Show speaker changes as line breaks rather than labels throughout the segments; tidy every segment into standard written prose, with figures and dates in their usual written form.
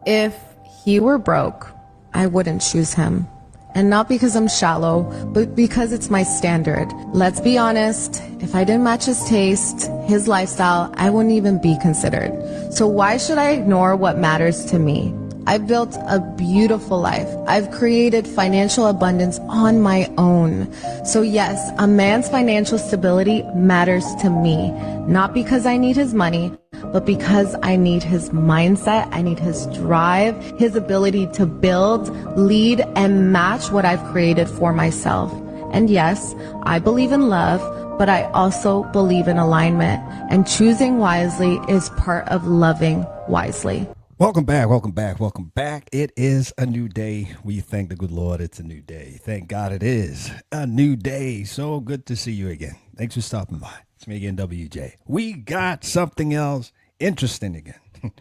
If he were broke, I wouldn't choose him. And not because I'm shallow, but because it's my standard. Let's be honest, if I didn't match his taste, his lifestyle, I wouldn't even be considered. So why should I ignore what matters to me? I've built a beautiful life. I've created financial abundance on my own. So yes, a man's financial stability matters to me, not because I need his money, but because I need his mindset, I need his drive, his ability to build, lead, and match what I've created for myself. And yes, I believe in love, but I also believe in alignment, and choosing wisely is part of loving wisely.
Welcome back, welcome back, welcome back. It is a new day. We thank the good Lord it's a new day. Thank God it is a new day. So good to see you again. Thanks for stopping by. It's me again, WJ. We got something else interesting again.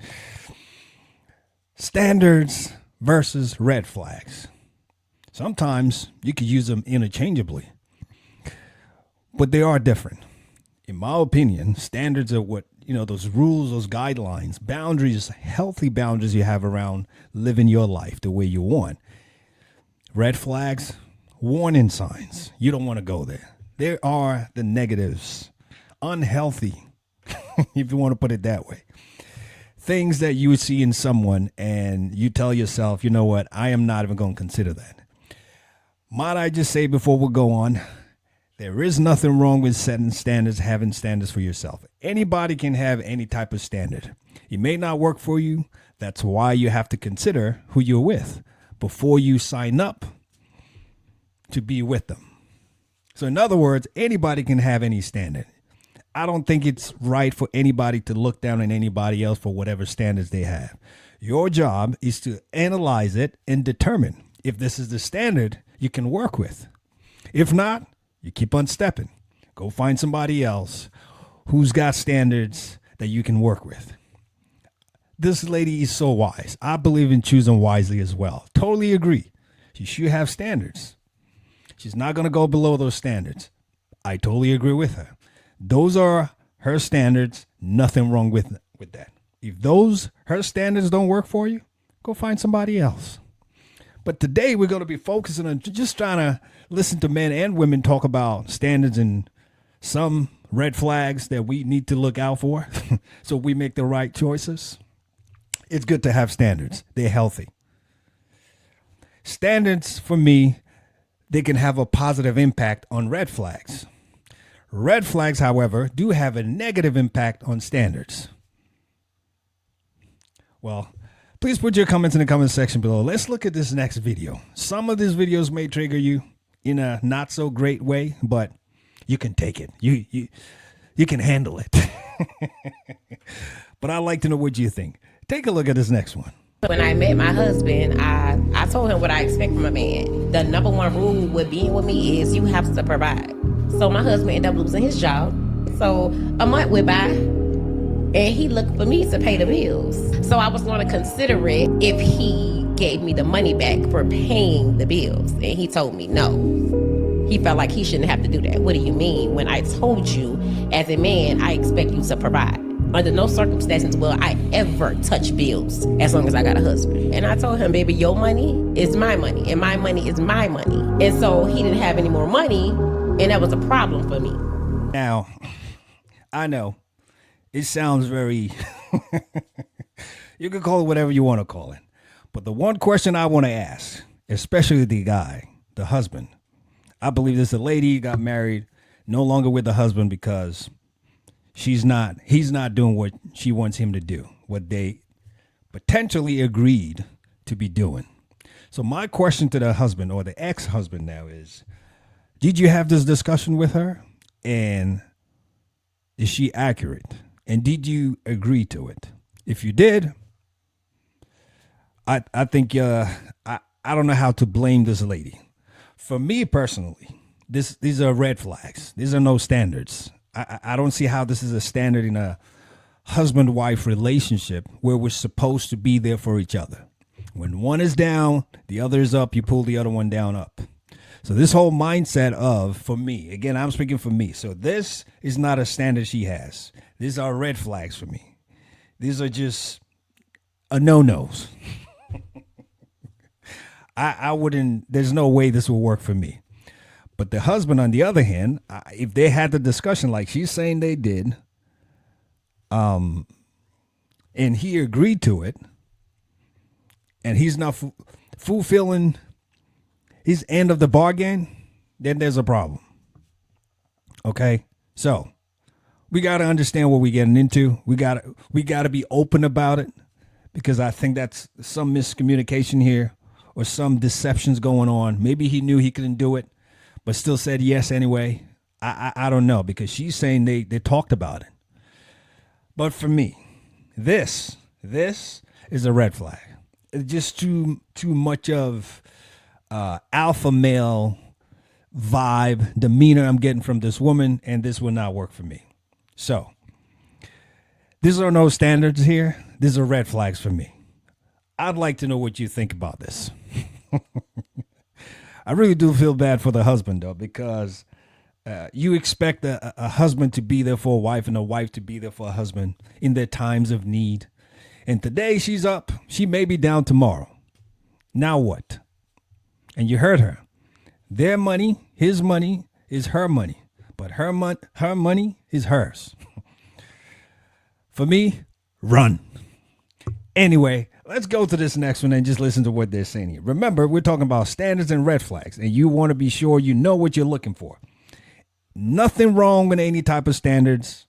Standards versus red flags. Sometimes you could use them interchangeably, but they are different. In my opinion, standards are what, those rules, those guidelines, boundaries, healthy boundaries you have around living your life the way you want. Red flags, warning signs. You don't want to go there. There are the negatives, unhealthy, if you want to put it that way. Things that you would see in someone and you tell yourself, you know what, I am not even going to consider that. Might I just say before we go on, there is nothing wrong with setting standards, having standards for yourself. Anybody can have any type of standard. It may not work for you. That's why you have to consider who you're with before you sign up to be with them. So in other words, anybody can have any standard. I don't think it's right for anybody to look down on anybody else for whatever standards they have. Your job is to analyze it and determine if this is the standard you can work with. If not, you keep on stepping. Go find somebody else who's got standards that you can work with. This lady is so wise. I believe in choosing wisely as well. Totally agree. She should have standards. She's not going to go below those standards. I totally agree with her. Those are her standards. Nothing wrong with that. If her standards don't work for you, go find somebody else. But today we're going to be focusing on just trying to listen to men and women talk about standards and some red flags that we need to look out for so we make the right choices. It's good to have standards. They're healthy. Standards, for me, they can have a positive impact on red flags. Red flags, however, do have a negative impact on standards. Well, please put your comments in the comment section below. Let's look at this next video. Some of these videos may trigger you in a not so great way, but you can take it. You can handle it. But I'd like to know what you think. Take a look at this next one.
When I met my husband, I told him what I expect from a man. The number one rule with being with me is you have to provide. So my husband ended up losing his job. So a month went by, and he looked for me to pay the bills. So I was going to consider it if he gave me the money back for paying the bills. And he told me no. He felt like he shouldn't have to do that. What do you mean? When I told you, as a man, I expect you to provide. Under no circumstances will I ever touch bills as long as I got a husband. And I told him, baby, your money is my money, and my money is my money. And so he didn't have any more money, and that was a problem for me.
Now, I know it sounds very, you can call it whatever you want to call it. But the one question I want to ask, especially the guy, the husband, I believe this, the lady got married, no longer with the husband because he's not doing what she wants him to do, what they potentially agreed to be doing. So my question to the husband or the ex-husband now is, did you have this discussion with her? And is she accurate? And did you agree to it? If you did, I think I don't know how to blame this lady. For me personally, these are red flags. These are no standards. I don't see how this is a standard in a husband-wife relationship where we're supposed to be there for each other. When one is down, the other is up, you pull the other one down up. So this whole mindset of, for me, again, I'm speaking for me. So this is not a standard she has. These are red flags for me. These are just a no-nos. I wouldn't, there's no way this will work for me. But the husband, on the other hand, if they had the discussion like she's saying they did, and he agreed to it, and he's not fulfilling his end of the bargain, then there's a problem. Okay? So we got to understand what we're getting into. We got to be open about it, because I think that's some miscommunication here or some deceptions going on. Maybe he knew he couldn't do it, but still said yes anyway. I don't know, because she's saying they talked about it. But for me, this is a red flag. It's just too much of alpha male vibe, demeanor I'm getting from this woman, and this will not work for me. So these are no standards here. These are red flags for me. I'd like to know what you think about this. I really do feel bad for the husband, though, because you expect a husband to be there for a wife and a wife to be there for a husband in their times of need. And today she's up. She may be down tomorrow. Now what? And you heard her. Their money, his money, is her money. But her money is hers. For me, run. Anyway, let's go to this next one and just listen to what they're saying here. Remember, we're talking about standards and red flags, and you want to be sure you know what you're looking for. Nothing wrong with any type of standards,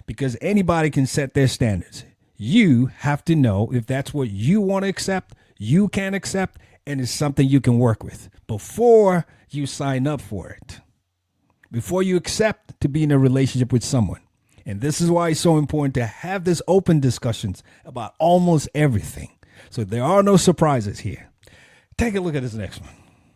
because anybody can set their standards. You have to know if that's what you want to accept, you can accept, and it's something you can work with before you sign up for it, before you accept to be in a relationship with someone. And this is why it's so important to have this open discussions about almost everything, so there are no surprises here. Take a look at this next one.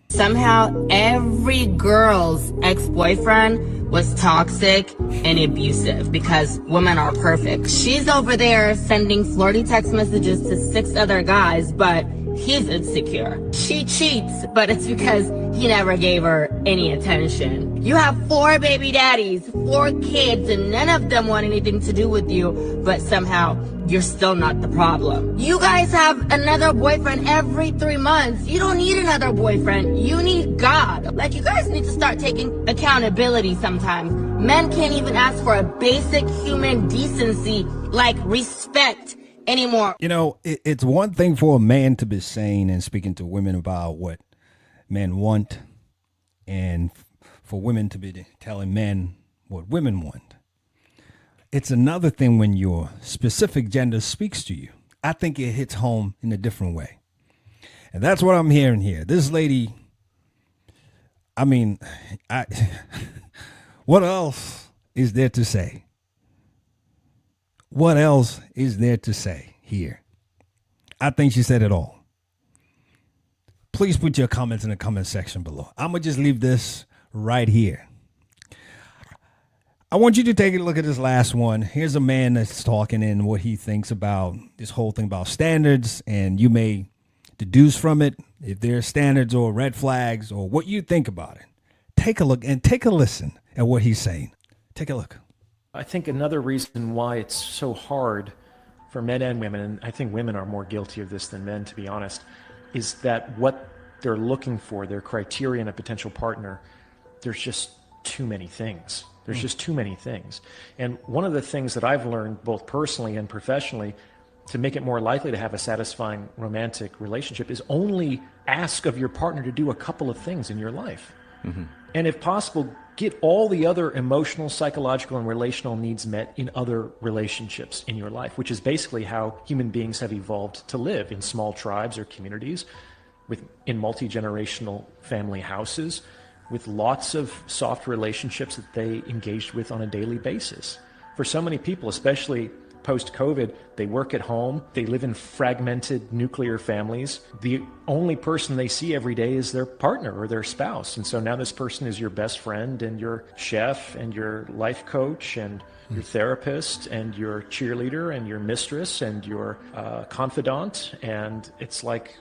Somehow every girl's ex-boyfriend was toxic and abusive because women are perfect. She's over there sending flirty text messages to 6 other guys, but he's insecure. She cheats, but it's because he never gave her any attention. You have 4 baby daddies, 4 kids, and none of them want anything to do with you, but somehow you're still not the problem. You guys have another boyfriend every 3 months. You don't need another boyfriend. You need God. Like, you guys need to start taking accountability sometimes. Men can't even ask for a basic human decency like respect anymore.
You know, it's one thing for a man to be saying and speaking to women about what men want, and for women to be telling men what women want. It's another thing when your specific gender speaks to you. I think it hits home in a different way. And that's what I'm hearing here. This lady, I mean, what else is there to say? What else is there to say here? I think she said it all. Please put your comments in the comment section below. I'm going to just leave this right here. I want you to take a look at this last one. Here's a man that's talking and what he thinks about this whole thing about standards, and you may deduce from it if there are standards or red flags or what you think about it. Take a look and take a listen at what he's saying. Take a look.
I think another reason why it's so hard for men and women, and I think women are more guilty of this than men, to be honest, is that what they're looking for, their criteria in a potential partner, there's just too many things. There's just too many things. And one of the things that I've learned both personally and professionally to make it more likely to have a satisfying romantic relationship is only ask of your partner to do a couple of things in your life. Mm-hmm. And if possible, get all the other emotional, psychological, and relational needs met in other relationships in your life, which is basically how human beings have evolved to live in small tribes or communities, in multi-generational family houses, with lots of soft relationships that they engaged with on a daily basis. For so many people, especially post-COVID, they work at home, they live in fragmented nuclear families. The only person they see every day is their partner or their spouse. And so now this person is your best friend and your chef and your life coach and your therapist and your cheerleader and your mistress and your confidant. And it's like,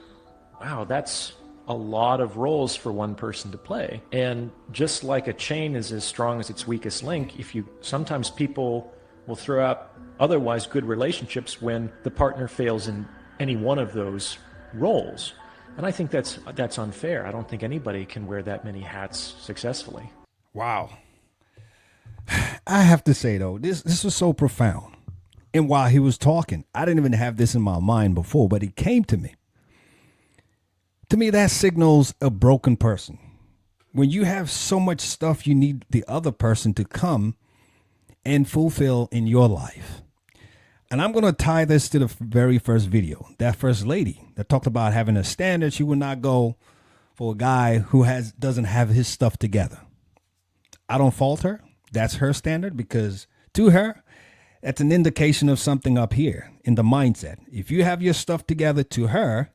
wow, that's a lot of roles for one person to play. And just like a chain is as strong as its weakest link, sometimes people will throw out otherwise good relationships when the partner fails in any one of those roles. And I think that's unfair. I don't think anybody can wear that many hats successfully.
Wow. I have to say though, this was so profound. And while he was talking, I didn't even have this in my mind before, but it came to me. To me, that signals a broken person. When you have so much stuff, you need the other person to come and fulfill in your life. And I'm going to tie this to the very first video. That first lady that talked about having a standard. She would not go for a guy who doesn't have his stuff together. I don't fault her. That's her standard, because to her, that's an indication of something up here in the mindset. If you have your stuff together, to her,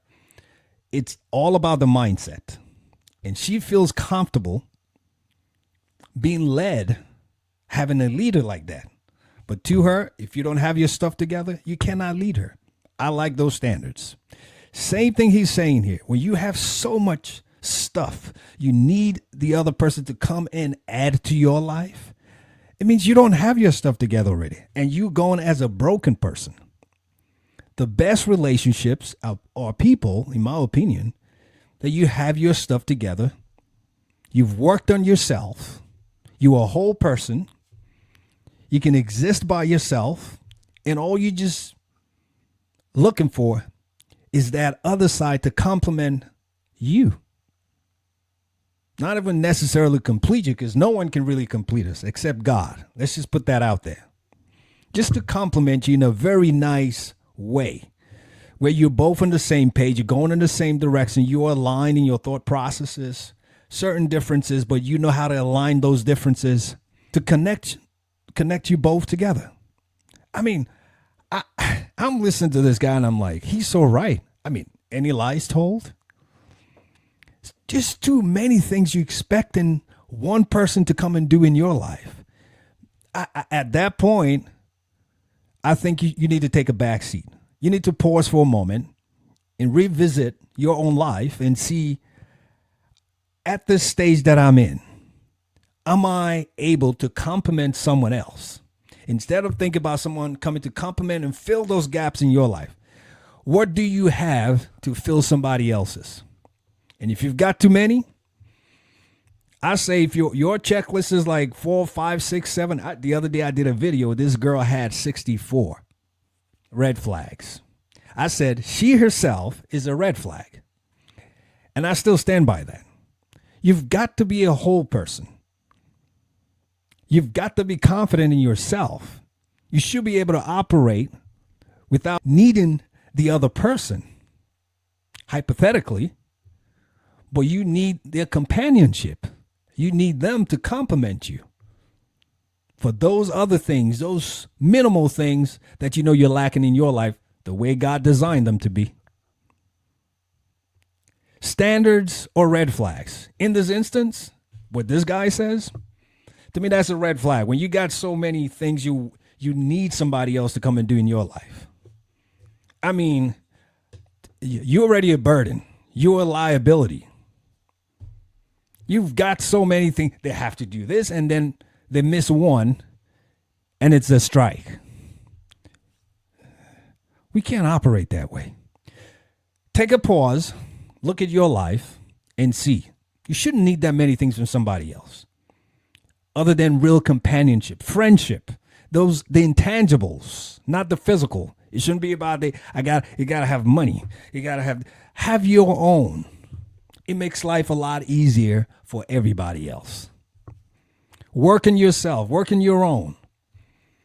it's all about the mindset. And she feels comfortable being led, having a leader like that. But to her, if you don't have your stuff together, you cannot lead her. I like those standards. Same thing he's saying here. When you have so much stuff, you need the other person to come and add to your life. It means you don't have your stuff together already, and you going as a broken person. The best relationships are people, in my opinion, that you have your stuff together. You've worked on yourself. You're a whole person. You can exist by yourself, and all you just looking for is that other side to complement you. Not even necessarily complete you, because no one can really complete us except God. Let's just put that out there. Just to complement you in a very nice way, where you're both on the same page, you're going in the same direction, you're aligned in your thought processes, certain differences, but you know how to align those differences to connect you both together. I mean, I'm listening to this guy and I'm like, he's so right. I mean, any lies told? Just too many things you expect in one person to come and do in your life. At that point, I think you need to take a back seat. You need to pause for a moment and revisit your own life and see, at this stage that I'm in, am I able to complement someone else? Instead of thinking about someone coming to complement and fill those gaps in your life, what do you have to fill somebody else's? And if you've got too many, I say if your checklist is like 4, 5, 6, 7. The other day I did a video. This girl had 64 red flags. I said she herself is a red flag. And I still stand by that. You've got to be a whole person. You've got to be confident in yourself. You should be able to operate without needing the other person, hypothetically. But you need their companionship. You need them to complement you for those other things, those minimal things that you know you're lacking in your life, the way God designed them to be. Standards or red flags? In this instance, what this guy says, to me, that's a red flag. When you got so many things you need somebody else to come and do in your life. I mean, you're already a burden. You're a liability. You've got so many things. They have to do this, and then they miss one, and it's a strike. We can't operate that way. Take a pause, look at your life, and see. You shouldn't need that many things from somebody else, other than real companionship, friendship, the intangibles, not the physical. It shouldn't be about you gotta have money. You gotta have your own. It makes life a lot easier for everybody else. Work on yourself, work on your own.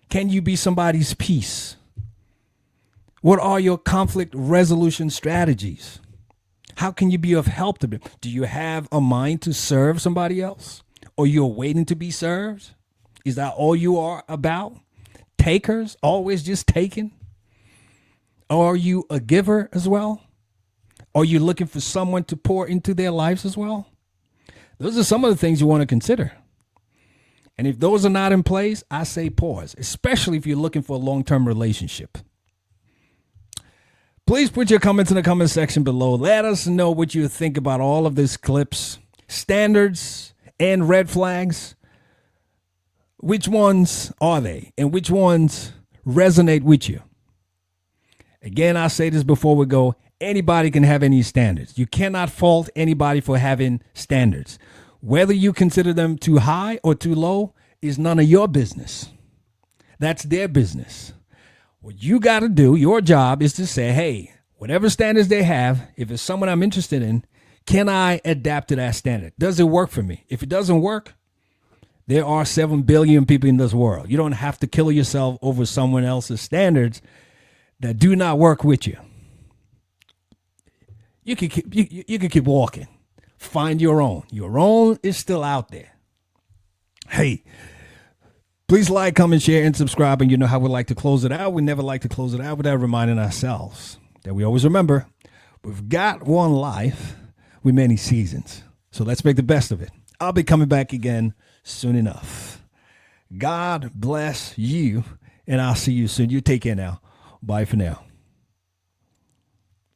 Can you be somebody's peace? What are your conflict resolution strategies? How can you be of help to them? Do you have a mind to serve somebody else? Or you're waiting to be served? Is that all you are about? Takers, always just taking? Or are you a giver as well? Are you looking for someone to pour into their lives as well? Those are some of the things you want to consider. And if those are not in place, I say pause, especially if you're looking for a long-term relationship. Please put your comments in the comment section below. Let us know what you think about all of these clips, standards and red flags. Which ones are they? And which ones resonate with you? Again, I say this before we go. anybody can have any standards. You cannot fault anybody for having standards. Whether you consider them too high or too low is none of your business. That's their business. What you got to do, your job is to say, hey, whatever standards they have, if it's someone I'm interested in, can I adapt to that standard? Does it work for me? If it doesn't work, there are 7 billion people in this world. You don't have to kill yourself over someone else's standards that do not work with you. You can keep walking. Find your own. Your own is still out there. Hey, please like, comment, share, and subscribe. And you know how we like to close it out. We never like to close it out without reminding ourselves that we always remember we've got one life with many seasons. So let's make the best of it. I'll be coming back again soon enough. God bless you, and I'll see you soon. You take care now. Bye for now.